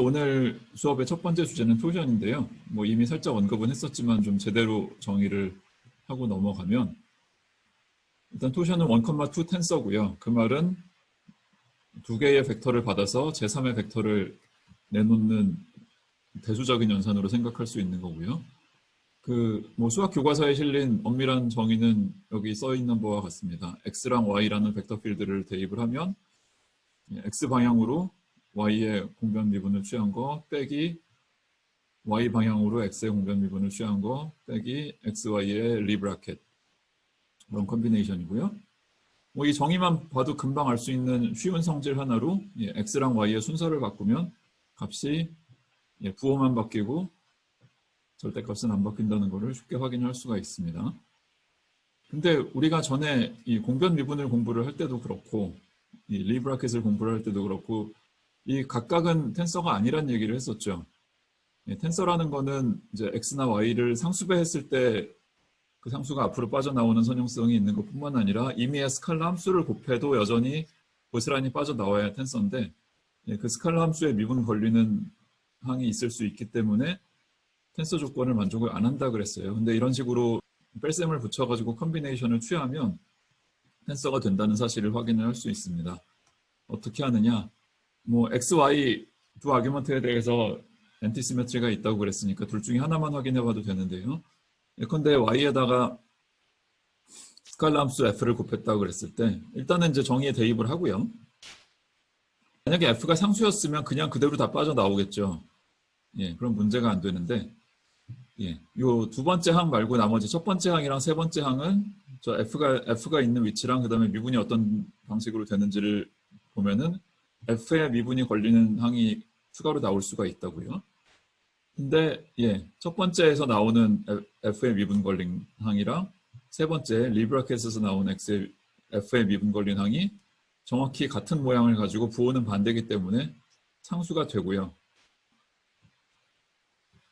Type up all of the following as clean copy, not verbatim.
오늘 수업의 첫 번째 주제는 토션인데요. 뭐 이미 살짝 언급은 했었지만 좀 제대로 정의를 하고 넘어가면 일단 토션은 1,2 텐서고요. 그 말은 두 개의 벡터를 받아서 제3의 벡터를 내놓는 대수적인 연산으로 생각할 수 있는 거고요. 뭐 수학 교과서에 실린 엄밀한 정의는 여기 써 있는 바와 같습니다. x랑 y라는 벡터 필드를 대입을 하면 x 방향으로 y의 공변 미분을 취한 거 빼기 y 방향으로 x의 공변 미분을 취한 거 빼기 xy의 리브라켓, 그런 컨비네이션이고요. 뭐 이 정의만 봐도 금방 알 수 있는 쉬운 성질 하나로 x랑 y의 순서를 바꾸면 값이 부호만 바뀌고 절대값은 안 바뀐다는 것을 쉽게 확인할 수가 있습니다. 근데 우리가 전에 이 공변 미분을 공부를 할 때도 그렇고 이 리브라켓을 공부를 할 때도 그렇고 이 각각은 텐서가 아니란 얘기를 했었죠. 텐서라는 거는 이제 x나 y를 상수배했을 때 그 상수가 앞으로 빠져나오는 선형성이 있는 것뿐만 아니라 임의의 스칼라 함수를 곱해도 여전히 고스란히 빠져나와야 텐서인데 그 스칼라 함수에 미분 걸리는 항이 있을 수 있기 때문에 텐서 조건을 만족을 안 한다 그랬어요. 근데 이런 식으로 뺄셈을 붙여가지고 컨비네이션을 취하면 텐서가 된다는 사실을 확인을 할 수 있습니다. 어떻게 하느냐? 뭐 x, y 두 아규먼트에 대해서 엔티시메트리가 있다고 그랬으니까 둘 중에 하나만 확인해 봐도 되는데요. 예컨대 y에다가 스칼라 함수 f를 곱했다고 그랬을 때 일단은 이제 정의에 대입을 하고요. 만약에 f가 상수였으면 그냥 그대로 다 빠져나오겠죠. 그럼 문제가 안 되는데 요 두 번째 항 말고 나머지 첫 번째 항이랑 세 번째 항은 저 f가 있는 위치랑 그 다음에 미분이 어떤 방식으로 되는지를 보면은 f에 미분이 걸리는 항이 추가로 나올 수가 있다고요. 근데 첫 번째에서 나오는 f에 미분 걸린 항이랑 세 번째 리브라켓에서 나온 f에 미분 걸린 항이 정확히 같은 모양을 가지고 부호는 반대이기 때문에 상수가 되고요.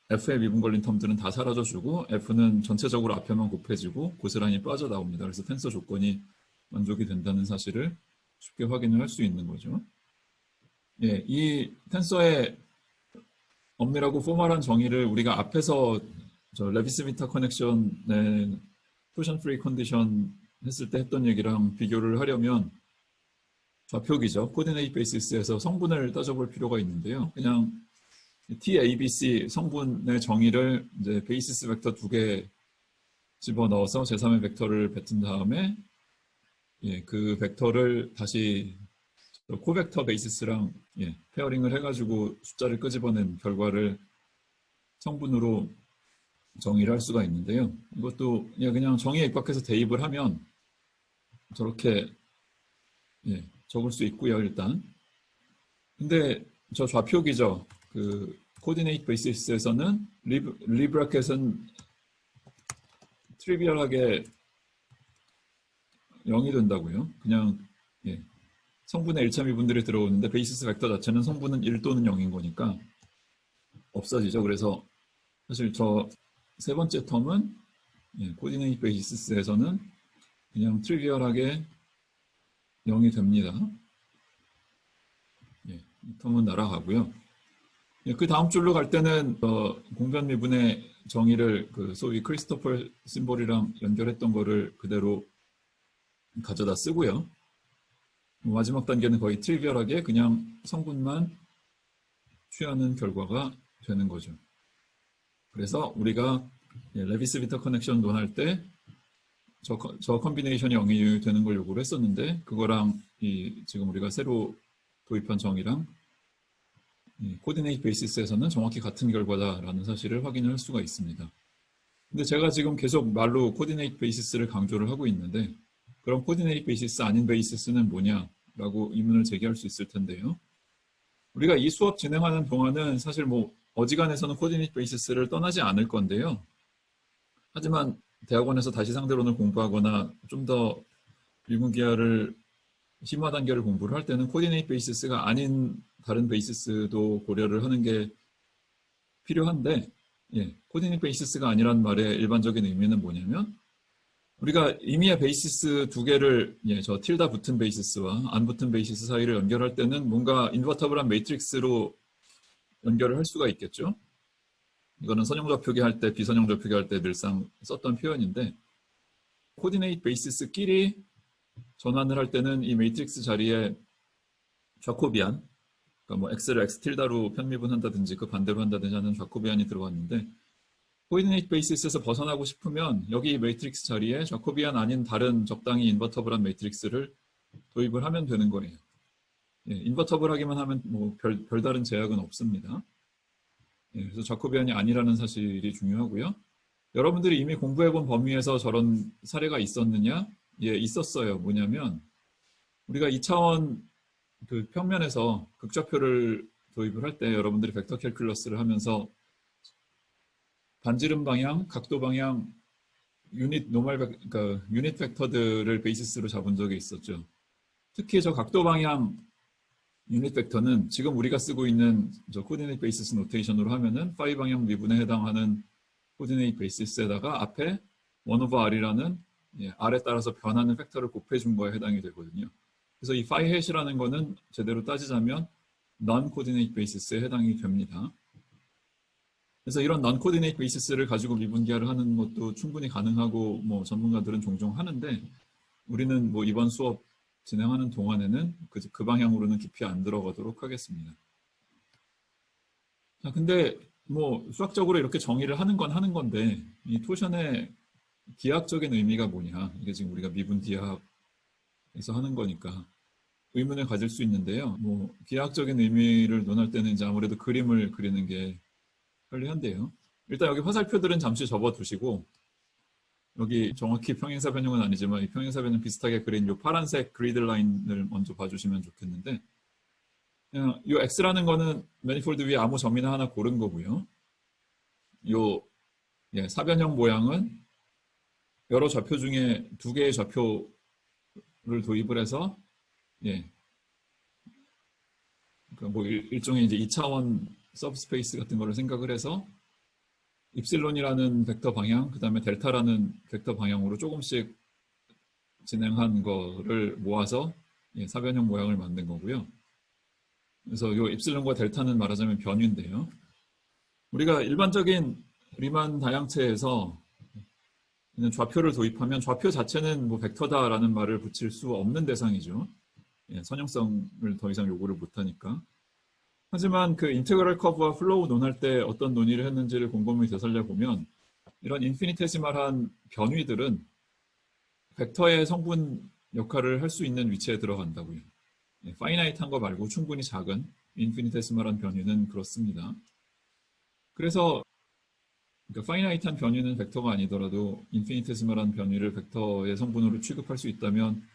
f에 미분 걸린 텀들은 다 사라져주고 f는 전체적으로 앞에만 곱해지고 고스란히 빠져나옵니다. 그래서 텐서 조건이 만족이 된다는 사실을 쉽게 확인을 할 수 있는 거죠. 이 텐서의 엄밀하고 포멀한 정의를 우리가 앞에서 레비스-비타 커넥션의 토션 프리 컨디션 했을 때 했던 얘기랑 비교를 하려면 좌표기죠. 코디네이트 베이시스에서 성분을 따져볼 필요가 있는데요. 그냥 TABC 성분의 정의를 이제 베이시스 벡터 두 개 집어넣어서 제3의 벡터를 뱉은 다음에 그 벡터를 다시 코벡터 베이시스랑 페어링을 해가지고 숫자를 끄집어낸 결과를 성분으로 정의를 할 수가 있는데요. 이것도 그냥 정의에 입각해서 대입을 하면 저렇게 적을 수 있고요, 일단. 근데 저 좌표기죠. 그 코디네이트 베이시스에서는 리브라켓은 트리비얼하게 0이 된다고요. 그냥 성분의 1차 미분들이 들어오는데 베이시스 벡터 자체는 성분은 1 또는 0인 거니까 없어지죠. 그래서 사실 저 세 번째 텀은 코디네이트 베이시스에서는 그냥 트리비얼하게 0이 됩니다. 이 텀은 날아가고요. 그 다음 줄로 갈 때는 공변 미분의 정의를 그 소위 크리스토퍼 심볼이랑 연결했던 거를 그대로 가져다 쓰고요. 마지막 단계는 거의 트리비얼하게 그냥 성분만 취하는 결과가 되는 거죠. 그래서 우리가 레비스-비타 커넥션 논할 때 저 컨비네이션이 0이 되는 걸 요구를 했었는데 그거랑 지금 우리가 새로 도입한 정의랑 코디네이트 베이시스에서는 정확히 같은 결과다라는 사실을 확인할 수가 있습니다. 근데 제가 지금 계속 말로 코디네이트 베이시스를 강조를 하고 있는데 그럼 코디네이트 베이시스 아닌 베이시스는 뭐냐라고 의문을 제기할 수 있을 텐데요. 우리가 이 수업 진행하는 동안은 사실 뭐 어지간해서는 코디네이트 베이시스를 떠나지 않을 건데요. 하지만 대학원에서 다시 상대론을 공부하거나 좀 더 일문기하를 심화 단계를 공부를 할 때는 코디네이트 베이시스가 아닌 다른 베이시스도 고려를 하는 게 필요한데 코디네이트 베이시스가 아니란 말의 일반적인 의미는 뭐냐면 우리가 임의의 베이시스 두 개를 저 틸다 붙은 베이시스와 안 붙은 베이시스 사이를 연결할 때는 뭔가 인버터블한 매트릭스로 연결을 할 수가 있겠죠. 이거는 선형 좌표기 할 때, 비선형 좌표기 할 때 늘상 썼던 표현인데 코디네이트 베이시스끼리 전환을 할 때는 이 매트릭스 자리에 좌코비안, 그러니까 뭐 x를 x 틸다로 편미분한다든지 그 반대로 한다든지 하는 좌코비안이 들어갔는데 코디네이트 베이시스에서 벗어나고 싶으면 여기 매트릭스 자리에 좌코비안 아닌 다른 적당히 인버터블한 매트릭스를 도입을 하면 되는 거예요. 예, 인버터블하기만 하면 뭐 별다른 제약은 없습니다. 예, 그래서 좌코비안이 아니라는 사실이 중요하고요. 여러분들이 이미 공부해본 범위에서 저런 사례가 있었느냐? 예, 있었어요. 뭐냐면 우리가 2차원 그 평면에서 극좌표를 도입을 할 때 여러분들이 벡터 캘큘러스를 하면서 반지름 방향, 각도 방향, 그러니까 유닛 벡터들을 베이시스로 잡은 적이 있었죠. 특히 저 각도 방향 유닛 벡터는 지금 우리가 쓰고 있는 저 코디네이트 베이시스 노테이션으로 하면은 파이 방향 미분에 해당하는 코디네이트 베이시스에다가 앞에 1/r이라는 r에 따라서 변하는 팩터를 곱해준 거에 해당이 되거든요. 그래서 이 phi hat이라는 거는 제대로 따지자면 non-coordinate basis에 해당이 됩니다. 그래서 이런 non-coordinate basis를 가지고 미분기하를 하는 것도 충분히 가능하고 뭐 전문가들은 종종 하는데 우리는 뭐 이번 수업 진행하는 동안에는 그 방향으로는 깊이 안 들어가도록 하겠습니다. 자, 근데 뭐 수학적으로 이렇게 정의를 하는 건 하는 건데 이 토션의 기하학적인 의미가 뭐냐, 이게 지금 우리가 미분 기하학에서 하는 거니까 의문을 가질 수 있는데요. 뭐 기하학적인 의미를 논할 때는 이제 아무래도 그림을 그리는 게 편리한데요. 일단 여기 화살표들은 잠시 접어두시고 여기 정확히 평행사 변형은 아니지만 이 평행사 변형 비슷하게 그린 이 파란색 그리드 라인을 먼저 봐주시면 좋겠는데 이 X라는 거는 매니폴드 위에 아무 점이나 하나 고른 거고요. 이 사변형 모양은 여러 좌표 중에 두 개의 좌표를 도입을 해서 그러니까 뭐 일종의 이제 2차원 서브스페이스 같은 거를 생각을 해서 입실론이라는 벡터 방향, 그 다음에 델타라는 벡터 방향으로 조금씩 진행한 거를 모아서 사변형 모양을 만든 거고요. 그래서 이 입실론과 델타는 말하자면 변위인데요. 우리가 일반적인 리만 다양체에서 좌표를 도입하면 좌표 자체는 뭐 벡터다라는 말을 붙일 수 없는 대상이죠. 선형성을 더 이상 요구를 못하니까. 하지만 그 인테그럴 커브와 플로우 논할 때 어떤 논의를 했는지를 곰곰이 되살려 보면 이런 인피니테시말한 변위들은 벡터의 성분 역할을 할 수 있는 위치에 들어간다고요. 파이나이트한 거 말고 충분히 작은 인피니테시말한 변위는 그렇습니다. 그래서 그러니까 파이나이트한 변위는 벡터가 아니더라도 인피니테시말한 변위를 벡터의 성분으로 취급할 수 있다면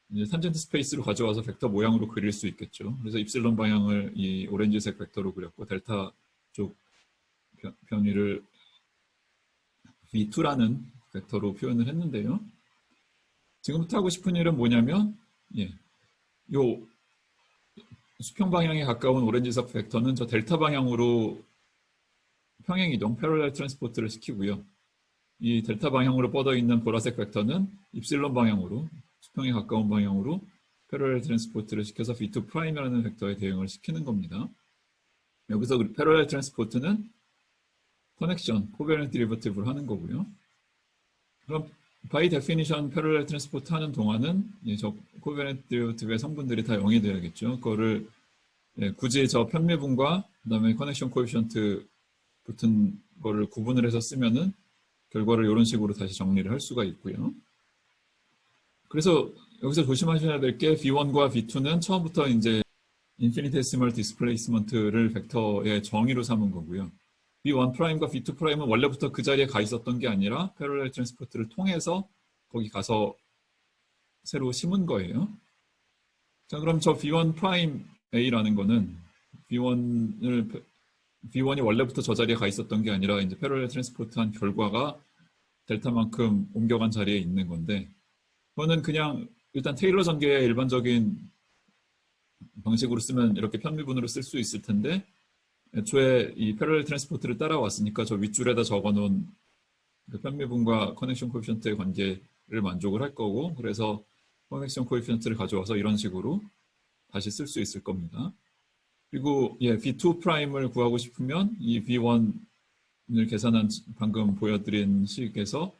이제 탄젠트 스페이스로 가져와서 벡터 모양으로 그릴 수 있겠죠. 그래서 입실론 방향을 이 오렌지색 벡터로 그렸고 델타 쪽 변위를 V2라는 벡터로 표현을 했는데요. 지금부터 하고 싶은 일은 뭐냐면 요 수평 방향에 가까운 오렌지색 벡터는 저 델타 방향으로 평행이동, 패러렐 트랜스포트를 시키고요. 이 델타 방향으로 뻗어 있는 보라색 벡터는 입실론 방향으로 수평에 가까운 방향으로 패러렐 트랜스포트를 시켜서 V2'이라는 벡터에 대응을 시키는 겁니다. 여기서 패러렐 트랜스포트는 커넥션, 코베런트 디리버티브를 하는 거고요. 그럼 바이 데피니션 패러렐 트랜스포트 하는 동안은 저 코베런트 디리버티브의 성분들이 다 0이 돼야겠죠. 그거를 굳이 저 편미분과 그다음에 커넥션 코에피션트 붙은 거를 구분을 해서 쓰면은 결과를 이런 식으로 다시 정리를 할 수가 있고요. 그래서 여기서 조심하셔야 될 게 V1과 V2는 처음부터 이제 인피니테시멀 디스플레이스먼트를 벡터의 정의로 삼은 거고요. V1'과 V2'은 원래부터 그 자리에 가 있었던 게 아니라 패러렐 트랜스포트를 통해서 거기 가서 새로 심은 거예요. 자, 그럼 저 V1'A라는 거는 V1이 원래부터 저 자리에 가 있었던 게 아니라 이제 패러렐 트랜스포트한 결과가 델타만큼 옮겨간 자리에 있는 건데 그거는 그냥 일단 테일러 전개의 일반적인 방식으로 쓰면 이렇게 편미분으로 쓸 수 있을 텐데 애초에 이 패러렐 트랜스포트를 따라왔으니까 저 윗줄에다 적어놓은 그 편미분과 커넥션 코에피션트의 관계를 만족을 할 거고 그래서 커넥션 코에피션트를 가져와서 이런 식으로 다시 쓸 수 있을 겁니다. 그리고 V2 프라임을 구하고 싶으면 이 V1을 계산한 방금 보여드린 식에서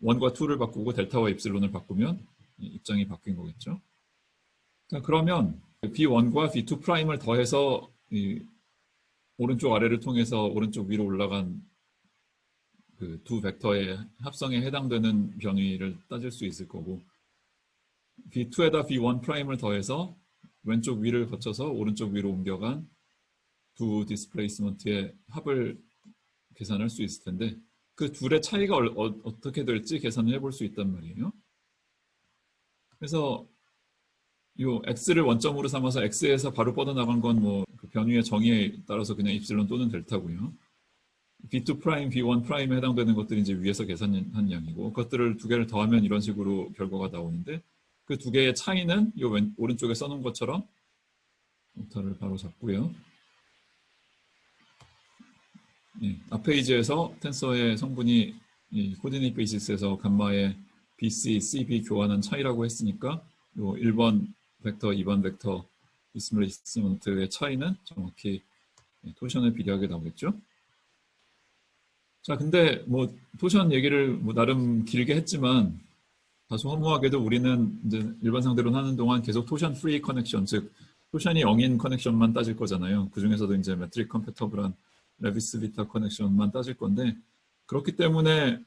1과 2를 바꾸고 델타와 입실론을 바꾸면 입장이 바뀐 거겠죠. 자, 그러면 V1과 V2 프라임을 더해서 오른쪽 아래를 통해서 오른쪽 위로 올라간 그 두 벡터의 합성에 해당되는 변위를 따질 수 있을 거고, V2에다 V1 프라임을 더해서 왼쪽 위를 거쳐서 오른쪽 위로 옮겨간 두 디스플레이스먼트의 합을 계산할 수 있을 텐데, 그 둘의 차이가 어떻게 될지 계산을 해볼 수 있단 말이에요. 그래서 이 x를 원점으로 삼아서 x에서 바로 뻗어나간 건 뭐 그 변위의 정의에 따라서 그냥 입실론 또는 델타고요. V2 프라임, V1 프라임에 해당되는 것들이 이제 위에서 계산한 양이고, 그것들을 두 개를 더하면 이런 식으로 결과가 나오는데, 그 두 개의 차이는 이 오른쪽에 써놓은 것처럼 벡터를 바로 잡고요. 앞 페이지에서 텐서의 성분이 이 코디네이트 베이시스에서 감마의 BC, CB 교환한 차이라고 했으니까 이 1번 벡터, 2번 벡터 디스플레이스먼트의 차이는 정확히 토션에 비례하게 나오겠죠. 자, 근데 뭐 토션 얘기를 뭐 나름 길게 했지만 다소 허무하게도 우리는 이제 일반 상대론 하는 동안 계속 토션 프리 커넥션, 즉 토션이 0인 커넥션만 따질 거잖아요. 그 중에서도 이제 매트릭 컴패터블한 레비스 비타 커넥션만 따질 건데, 그렇기 때문에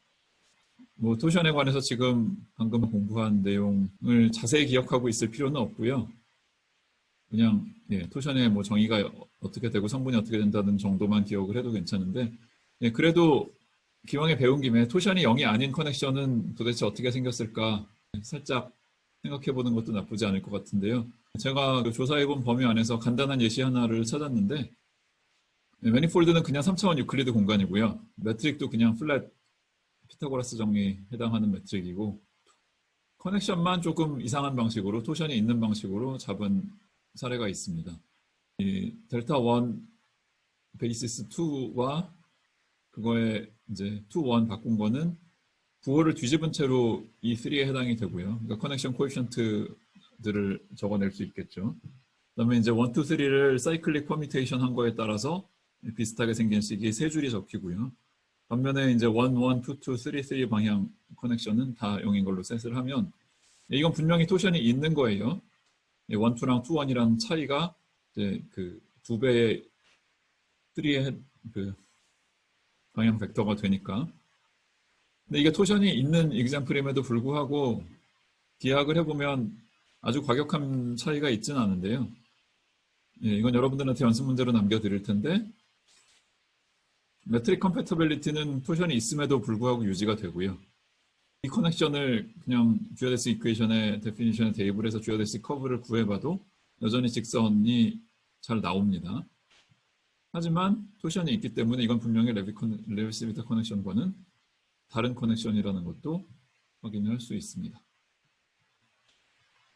뭐 토션에 관해서 지금 방금 공부한 내용을 자세히 기억하고 있을 필요는 없고요. 그냥 토션의 뭐 정의가 어떻게 되고 성분이 어떻게 된다는 정도만 기억을 해도 괜찮은데, 그래도 기왕에 배운 김에 토션이 0이 아닌 커넥션은 도대체 어떻게 생겼을까 살짝 생각해보는 것도 나쁘지 않을 것 같은데요. 제가 그 조사해본 범위 안에서 간단한 예시 하나를 찾았는데, 매니폴드는 그냥 3차원 유클리드 공간이고요. 매트릭도 그냥 플랫 피타고라스 정리에 해당하는 매트릭이고, 커넥션만 조금 이상한 방식으로 토션이 있는 방식으로 잡은 사례가 있습니다. 이 델타 1 베이시스 2와 그거에 이제 2, 1 바꾼 거는 부호를 뒤집은 채로 이 3에 해당이 되고요. 그러니까 커넥션 코에피션트들을 적어낼 수 있겠죠. 그다음에 이제 1, 2, 3를 사이클릭 퍼미테이션 한 거에 따라서 비슷하게 생긴 식이 세 줄이 적히고요. 반면에 이제 1, 1, 2, 2, 3, 3 방향 커넥션은 다 0인 걸로 셋을 하면 이건 분명히 토션이 있는 거예요. 1, 2랑 2, 1이랑 차이가 이제 그 두 배의 3의 그 방향 벡터가 되니까. 근데 이게 토션이 있는 example임에도 불구하고 기하학을 해보면 아주 과격한 차이가 있지는 않은데요. 이건 여러분들한테 연습 문제로 남겨드릴 텐데, 매트릭 컴패터빌리티는 토션이 있음에도 불구하고 유지가 되고요. 이 커넥션을 그냥 듀어데스 이퀘이션의 데피니션에 대입을 해서 듀어데스 커브를 구해봐도 여전히 직선이 잘 나옵니다. 하지만 토션이 있기 때문에 이건 분명히 레비스 비타 커넥션과는 다른 커넥션이라는 것도 확인할 수 있습니다.